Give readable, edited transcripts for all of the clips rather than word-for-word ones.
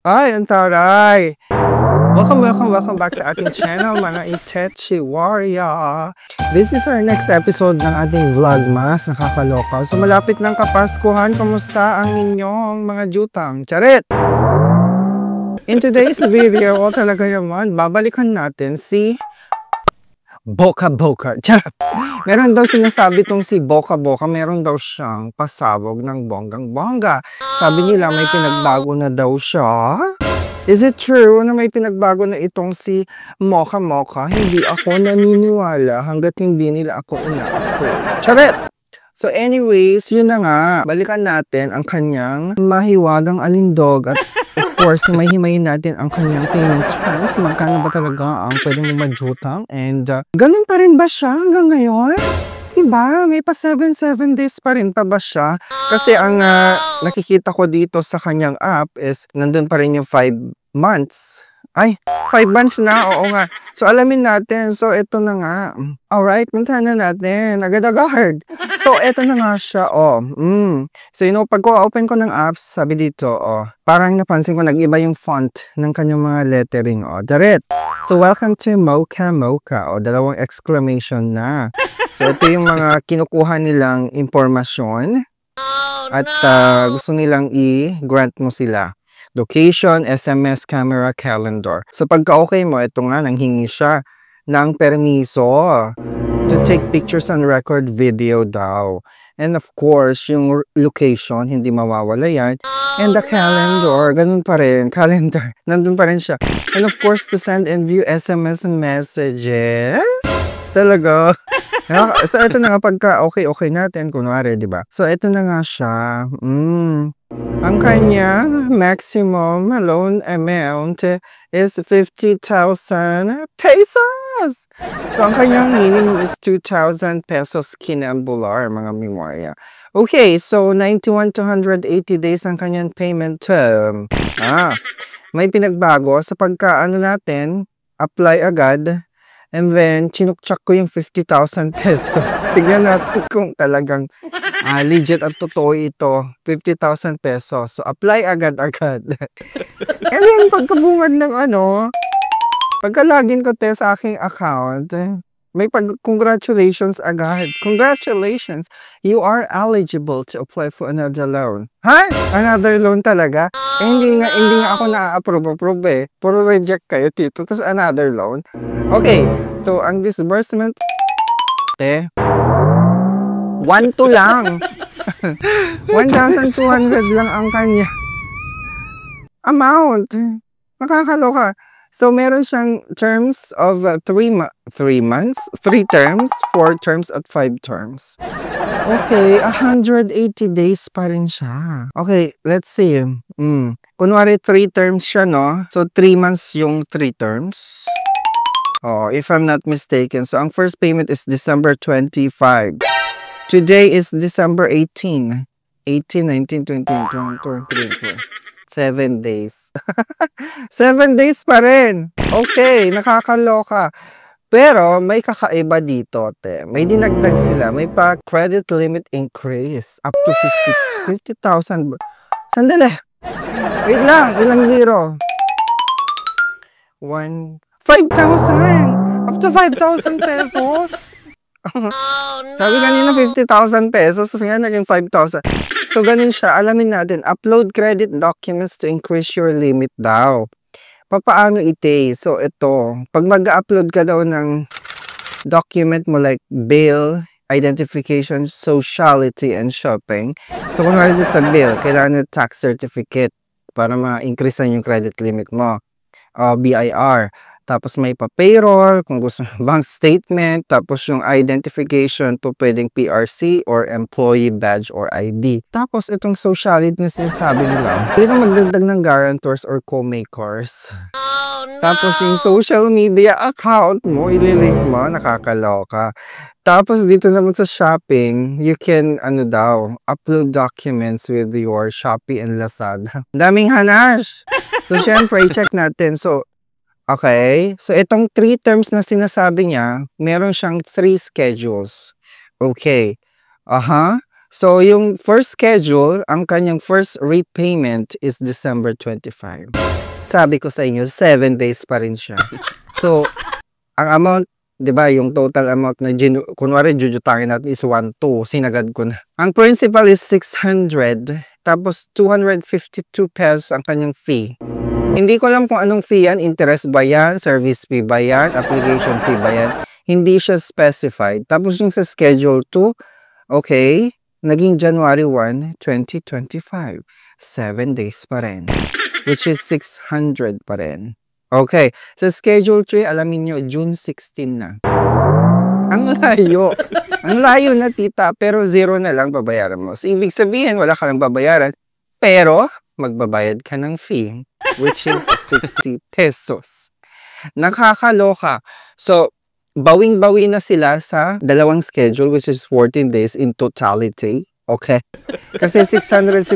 Ay, ang taray! Welcome back sa ating channel, mga Itechi Warrior. This is our next episode ng ating vlogmas, nakakaloka. So malapit ng Kapaskuhan, kamusta ang inyong mga jutang? Charit! In today's video, talaga naman, babalikan natin si Boca. Charot! Meron daw sinasabi tong si Boca, meron daw siyang pasabog ng bonggang-bongga. Sabi nila may pinagbago na daw siya. Is it true na may pinagbago na itong si Mocha? Hindi ako naniniwala hanggat hindi nila ako ina-approve. Charet! So anyways, yun na nga. Balikan natin ang kanyang mahiwagang alindog at of course, himayin natin ang kanyang payment terms. Magkano ba talaga ang pwede mo majutang? And ganun pa rin ba siya hanggang ngayon? Diba? May pa 7 days pa rin pa ba siya? Kasi ang nakikita ko dito sa kanyang app is nandun pa rin yung 5 months. Ay, 5 months na, oo nga. So, alamin natin. So, ito na nga. Alright, puntahan na natin. Agad-agad. So, ito na nga siya, So, pag open ko ng apps, sabi dito, parang napansin ko, nag-iba yung font ng kanyang mga lettering, Daret. So, welcome to Mocha. Dalawang exclamation na. So, ito yung mga kinukuha nilang impormasyon. At gusto nilang i-grant mo sila. Location, SMS, camera, calendar. So pagka-okay mo, ito nga, nanghingi siya ng permiso to take pictures and record video daw. And of course, yung location, hindi mawawala yan. And the calendar, ganun pa rin, calendar, nandun pa rin siya. And of course, to send and view SMS and messages. Talaga. So ito na nga, pagka-okay natin, kunwari, di ba? So ito na nga siya. Ang kanyang maximum loan amount is 50,000 pesos. So, ang kanyang minimum is 2,000 pesos kinambular, mga memorya. Okay, so 91 to 180 days ang kanyang payment term. May pinagbago sa pagka-ano natin, apply agad. And then, chinukchak ko yung 50,000 pesos. Tignan natin kung talagang legit at totoo ito. 50,000 pesos. So, apply agad-agad. And then, pagkabungad ng pagka-login ko sa aking account, may congratulations agad. Congratulations! You are eligible to apply for another loan. Ha? Another loan talaga? Hindi nga ako na-approve eh. Puro reject kayo dito. Tapos another loan. Okay. So, ang disbursement 1,200 lang. 1,200 lang ang kanya amount. Nakakaloka. So, meron siyang terms of 3 months, 3 terms, 4 terms, at 5 terms. Okay, 180 days pa rin siya. Okay, let's see. Kunwari 3 terms siya, no? So, 3 months yung 3 terms. If I'm not mistaken. So, ang first payment is December 25. Today is December 18. 18, 19, 20, 21, 22, 23, 7 days. 7 days pa rin. Okay, nakakaloka. Pero may kakaiba dito, te. May dinagdag sila. May pa credit limit increase up to 50,000. Sandali. Wait lang. Ilang zero? 5,000. Up to 5,000 pesos. Sabi kanina 50,000 pesos. Kasi nga naging 5,000. So, ganun siya. Alamin natin. Upload credit documents to increase your limit daw. Papaano ite? So, ito. Pag mag-upload ka daw ng document mo like bill, identification, sociality, and shopping. So, kung ano sa bill, kailangan tax certificate para ma-increase yung credit limit mo. BIR. Tapos may pa-payroll, kung gusto bank statement, tapos yung identification to pwedeng PRC or employee badge or ID. Tapos itong sociality na sinasabi nila, pwede kang magdagdag ng guarantors or co-makers. Tapos yung social media account mo, ililink mo, nakakaloka. Tapos dito naman sa shopping, you can, upload documents with your Shopee and Lazada. Daming hanash! So, syempre, i-check natin. So, okay. So, itong 3 terms na sinasabi niya, meron siyang 3 schedules. Okay. So, yung first schedule, ang kanyang first repayment is December 25. Sabi ko sa inyo, 7 days pa rin siya. So, ang amount, di ba, yung total amount na, kunwari, jujutangin natin is 1.2. Sinagad ko na. Ang principal is 600. Tapos, 252 pesos ang kanyang fee. Hindi ko alam kung anong fee yan. Interest ba yan? Service fee ba yan? Application fee ba yan? Hindi siya specified. Tapos, yung sa schedule 2, okay, naging January 1, 2025. 7 days pa rin. Which is 600 pa rin. Okay. Sa schedule 3, alamin nyo, June 16 na. Ang layo. Ang layo na, tita. Pero 0 na lang babayaran mo. So, ibig sabihin, wala ka lang babayaran. Pero, magbabayad ka ng fee. Which is 60 pesos. Nakakaloka. So, bawing-bawi na sila sa dalawang schedule which is 14 days in totality. Okay? Kasi 600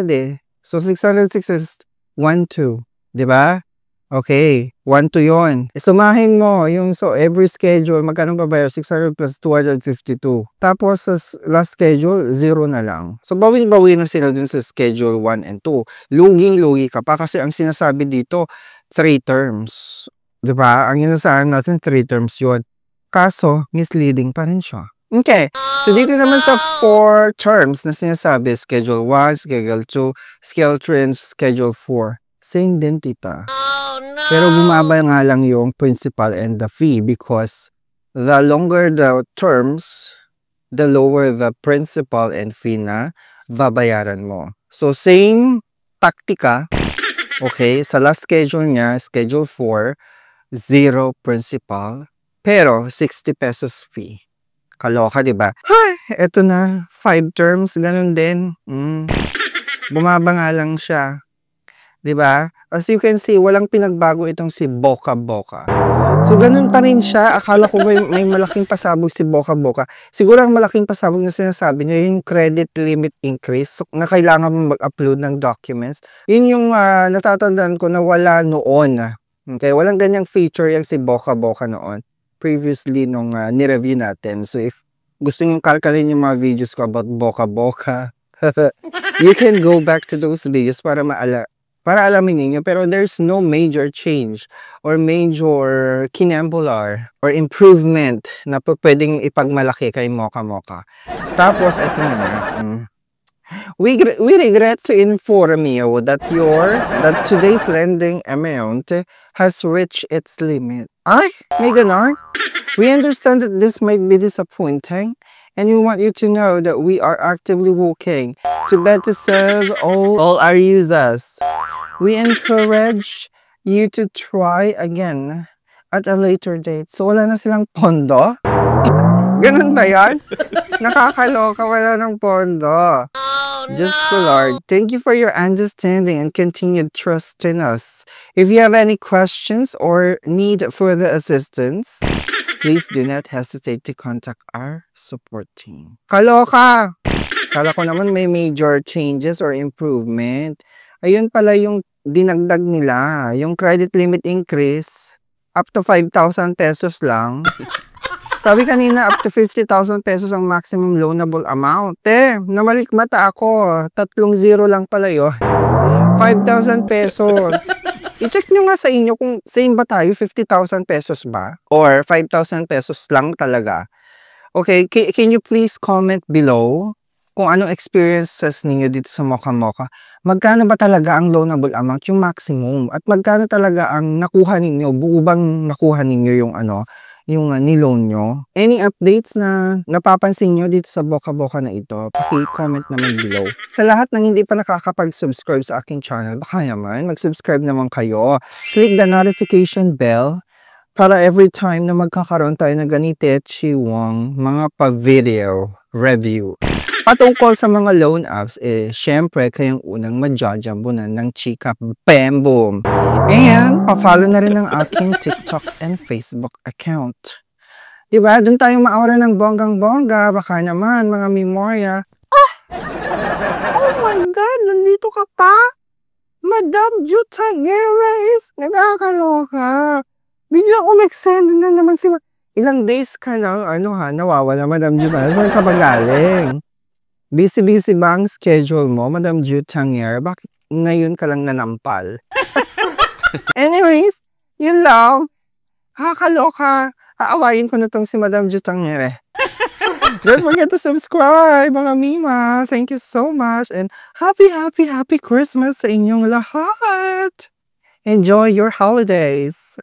eh. So, 606 is 1-2. Diba? Okay. 1-2 yun. Sumahin mo yung, so, every schedule, magkano babayar? 600 plus 252. Tapos, sa last schedule, 0 na lang. So, bawing-bawi na sila dun sa schedule 1 and 2. Luging-lugi ka pa kasi ang sinasabi dito, 3 terms. Diba? Ang inasahan natin, 3 terms yun. Kaso, misleading pa rin siya. Okay. So, dito naman sa 4 terms na sinasabi, Schedule 1, Schedule 2, Schedule 3, and Schedule 4. Same din, tita. Pero bumaba nga lang yung principal and the fee because the longer the terms, the lower the principal and fee na babayaran mo. So, same taktika. Okay. Sa last schedule niya, Schedule 4, 0 principal. Pero, 60 pesos fee. Kaloka, diba? Hay, eto na. 5 terms, ganun din. Bumaba nga lang siya. Diba? As you can see, walang pinagbago itong si Boca Boca. So, ganun pa rin siya. Akala ko may malaking pasabog si Boca Boca. Siguro ang malaking pasabog na sinasabi niya, yung credit limit increase. So, na kailangan mo mag-upload ng documents. Yun yung natatandaan ko na wala noon. Okay? Walang ganyang feature yung si Boca Boca noon. Previously nung nireview natin. So, if gusto nyo kalkalin yung mga videos ko about Boca Boca, you can go back to those videos para alamin niyo. Pero there's no major change or major kinambular or improvement na pwedeng ipagmalaki kay Mocha Mocha. Tapos, eto na. We regret to inform you that today's lending amount has reached its limit. Ay, may ganon? We understand that this might be disappointing, and we want you to know that we are actively working to better serve all our users. We encourage you to try again at a later date. So, wala na silang pondo? Ganun ba yan? Nakakaloka, wala ng pondo. Just for Lord, thank you for your understanding and continued trust in us. If you have any questions or need further assistance, please do not hesitate to contact our support team. Kaloka! Kala ko naman may major changes or improvement. Ayun pala yung dinagdag nila. Yung credit limit increase, up to 5,000 pesos lang. Sabi kanina, up to 50,000 pesos ang maximum loanable amount. Namalikmata ako. 3 lang pala yun. 5,000 pesos. I-check nyo nga sa inyo kung same ba tayo, 50,000 pesos ba? Or 5,000 pesos lang talaga. Okay, can you please comment below kung anong experiences ninyo dito sa Mocha Mocha? Magkano ba talaga ang loanable amount, yung maximum? At magkano talaga ang nakuha ninyo? Buo bang nakuha ninyo yung yung niloan nyo? Any updates na napapansin nyo dito sa Boca Boca na ito, paki-comment naman below. Sa lahat ng hindi pa nakakapag-subscribe sa aking channel, baka naman mag-subscribe naman kayo. Click the notification bell para every time na magkakaroon tayo ng ganitetshiwang mga pa-video review. Patungkol sa mga loan apps, syempre kayong unang madjajambunan ng chika bam boom. And, pa-follow na rin ang aking TikTok and Facebook account. Diba? Doon tayong maawara ng bonggang-bongga. Baka naman, mga memorya. Oh my God! Nandito ka pa? Madam Jutageres! Nagkakaloka. Biglang umeksend na naman ilang days ka lang, nawawala, Madam Jutageres. Saan ka ba galing? Busy-busy ba ang schedule mo, Madam Ju Tangier? Bakit ngayon ka lang nanampal? Anyways, yun lang. Kakaloka. Aawayin ko na tong si Madam Ju Tangier eh. Don't forget to subscribe, mga Mima. Thank you so much. And happy Christmas sa inyong lahat. Enjoy your holidays.